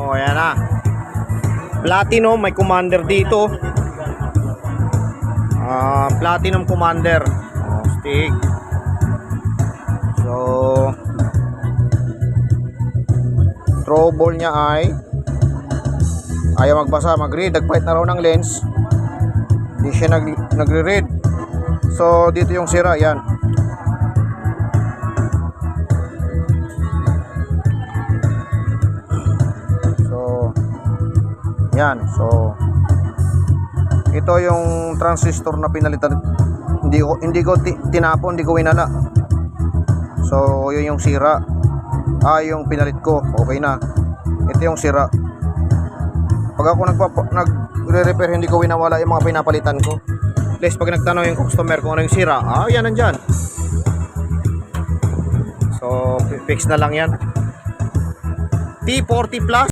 Oh, ayan na. Platinum, may commander dito. Platinum commander. Oh, stick. So, trouble niya ay ayaw magbasa, mag-read. Nagpalit na raw ng lens. Hindi siya nagre-read. So, dito yung sira, yan. Yan, so ito yung transistor na pinalitan. Hindi ko tinapon, hindi ko winala. So yun yung sira. Yung pinalit ko, okay na. Ito yung sira. Pag ako nagre-repair, hindi ko winawala yung mga pinapalitan ko. Please, pag nagtanong yung customer kung ano yung sira, yan nandyan. So fix na lang yan. T40 plus